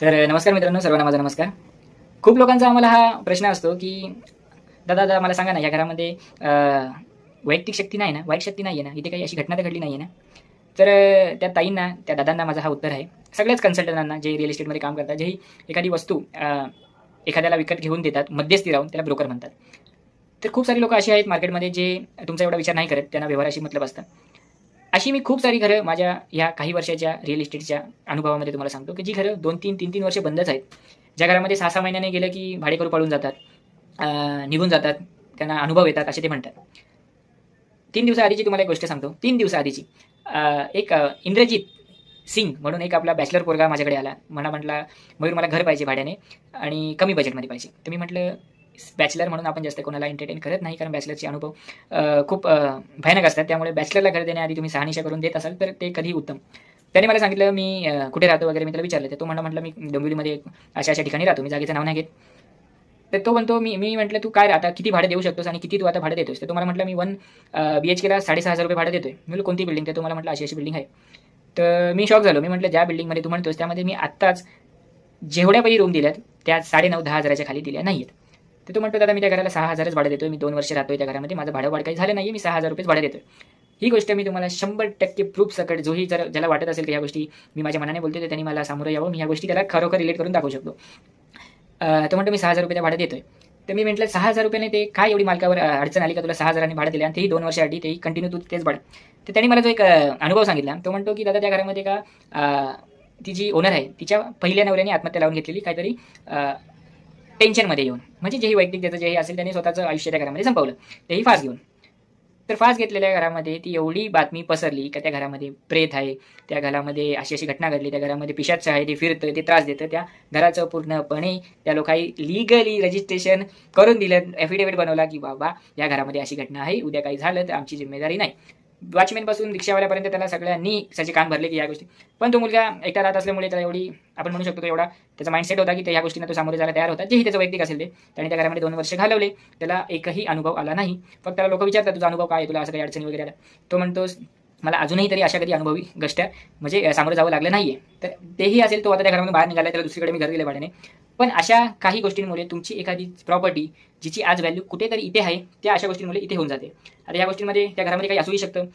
नमस्कार मित्रांनो, सर्वांना माझा नमस्कार. खूप लोकांचा आम्हाला हा प्रश्न असतो, की "दादा, दादा मला सांगा ना, या घरामध्ये वैयक्तिक शक्ती नाही ना, वाईट शक्ती नाही आहे ना? इथे काही अशी घटना तर घडली नाही आहे ना?" त्या ताईंना, त्या दादांना माझा हा उत्तर आहे. सगळ्याच कन्सल्टंटांना जे रिअल इस्टेटमध्ये काम करतात, जेही एखादी वस्तू एखाद्याला विकत घेऊन देतात, मध्यस्थी राहून त्याला ब्रोकर म्हणतात. तर खूप सारी लोकं अशी आहेत मार्केटमध्ये जे तुमचा एवढा विचार नाही करत, त्यांना व्यवहाराशी मतलब असतं. अशी मी खूप सारी घरं माझ्या ह्या काही वर्षाच्या रिअल इस्टेटच्या अनुभवामध्ये तुम्हाला सांगतो, की जी घरं 2-3, 3-3 वर्ष बंदच आहेत. ज्या घरामध्ये 6-6 महिन्याने गेलं, की भाडेकरू पळून जातात. निघून जातात. त्यांना अनुभव येतात असे ते म्हणतात. 3 दिवसाआधीची तुम्हाला एक गोष्ट सांगतो. 3 दिवसाआधीची. इंद्रजीत सिंग म्हणून एक आपला बॅचलर पोरगा माझ्याकडे आला. मला म्हटला, "मयूर मला घर पाहिजे भाड्याने आणि कमी बजेटमध्ये पाहिजे." तर मी म्हटलं, बॅचलर म्हणून आपण जास्त कोणाला एंटरटेन करत नाही, कारण बॅचलरचे अनुभव खूप भयानक असतात. त्यामुळे बॅचलरला घर देण्याआधी तुम्ही शहानिशा करून देत असाल, तर ते कधीही उत्तम. त्याने मला सांगितलं, "मी कुठे राहतो?" वगैरे मी त्याला विचारलं. तर तो म्हटला, "मी डोंबिवलीमध्ये अशा-अशा ठिकाणी राहतो." मी जागेचं नाव नाही घेत. तर तो म्हणतो, "मी मी म्हटलं, "तू काय आता किती भाडं देऊ शकतोस आणि किती तू आता भाडं देतोस?" तर तो मला म्हटला, "मी 1 BHKला ₹6,500 भाडं देतोय." मी म्हटलं, "कोणती बिल्डिंग?" तर तो मला म्हटला, "अशी-अशी बिल्डिंग आहे." तर मी शॉक झालो. मी म्हटलं, "ज्या बिल्डिंगमध्ये तू म्हणतोस त्यामध्ये मी आत्ताच जेवढ्या काही रूम दिल्यात, त्या 9,500-10,000 हजाराच्या खाली दिल्या नाहीयेत." तर तो म्हणतो, "दादा मी त्या घराला 6,000च भाडं देतोय. मी 2 वर्ष राहतोय त्या घरामध्ये. माझं भाडं-वाढ काही झालं नाहीये. मी ₹6,000 भाडं देतोय." ही गोष्ट मी तुम्हाला 100% प्रूफ सकट जोही जर ज्याला वाटत असेल की ह्या गोष्टी मी माझ्या मनाने बोलतोय, तर त्यांनी मला सामोरं यावं. मी ह्या गोष्टी त्याला खरोखर रिलेट करून दाखवू शकतो. तो म्हणतो, "मी ₹6,000 भाडं देतोय." तर मी म्हटलं, "6,000 ने ते काय एवढी मालकावर अडचण आली का तुला 6,000 ने भाडं दिलं आणि तेही 2 वर्षासाठी, तेही कंटिन्यू तू तेच भाडं." तर त्याने मला जो एक अनुभव सांगितला. तो म्हणतो, की "दादा त्या घरामध्ये का ती जी ओनर आहे, तिच्या पहिल्या नवऱ्याने आत्महत्या लावून घेतलेली काहीतरी टेन्शनमध्ये येऊन. म्हणजे जेही वैयक्तिक त्याचं जेही असेल त्याने स्वतःचं आयुष्य त्या घरामध्ये संपवलं. तेही फास घेऊन. तर फास घेतलेल्या घरामध्ये ती एवढी बातमी पसरली का त्या घरामध्ये प्रेत आहे, त्या घरामध्ये अशी-अशी घटना घडली, त्या घरामध्ये पिशाच्च आहे, ते फिरतंय, ते त्रास देतं. त्या घराचं पूर्णपणे त्या लोकांनी लीगली रजिस्ट्रेशन करून दिलं. ॲफिडेव्हिट बनवला, की बाबा या घरामध्ये अशी घटना आहे. उद्या काही झालं तर आमची जिम्मेदारी नाही. वॉचमॅनपासून रिक्षावाल्यापर्यंत त्याला सगळ्यांनी त्याचे कान भरले, की या गोष्टी. पण तो मुलगा एकटा राहत असल्यामुळे त्याला एवढी आपण म्हणू शकतो, तो एवढा त्याचा माइंडसेट होता, की ह्या गोष्टींना तो सामोरे जायला तयार होता. जेही त्याचं वैयक्तिक असेल ते. त्याने त्या घरामध्ये 2 वर्ष घालवले. त्याला एकही अनुभव आला नाही. फक्त त्याला लोकं विचारतात, "तुझा अनुभव काय आहे? तुला असं काही अडचणी वगैरे आल्या?" तो म्हणतो, "मला अजूनही तरी अशा कधी अनुभवी गोष्ट म्हणजे सामोरं जावं लागलं नाहीये." तर तेही असेल, तो आता त्या घरामधून बाहेर निघाला. त्याला दुसरीकडे मी घर दिलं भाड्याने. पण अशा काही गोष्टींमुळे तुमची एखादी प्रॉपर्टी जिची आज व्हॅल्यू कुठेतरी इथे आहे, त्या अशा गोष्टींमुळे इथे होऊन जाते. आता या गोष्टींमध्ये त्या घरामध्ये काही असूही शकतं.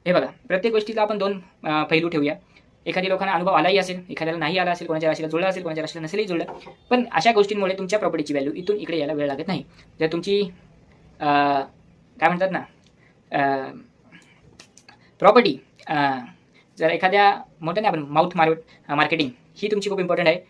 हे बघा, प्रत्येक गोष्टीला आपण 2 पैलू ठेवूया. एखाद्या लोकांना अनुभव आलाही असेल, एखाद्याला नाही आला असेल, कोणाच्या राशीला जुळलं असेल, कोणाच्या राशीला नसेलही जुळलं. पण अशा गोष्टींमुळे तुमच्या प्रॉपर्टीची व्हॅल्यू इथून इकडे यायला वेळ लागत नाही. जर तुमची अ, काय म्हणतात ना प्रॉपर्टी जर एखाद्या म्हणतो ना आपण मार्केटिंग ही तुमची खूप इम्पॉर्टंट आहे.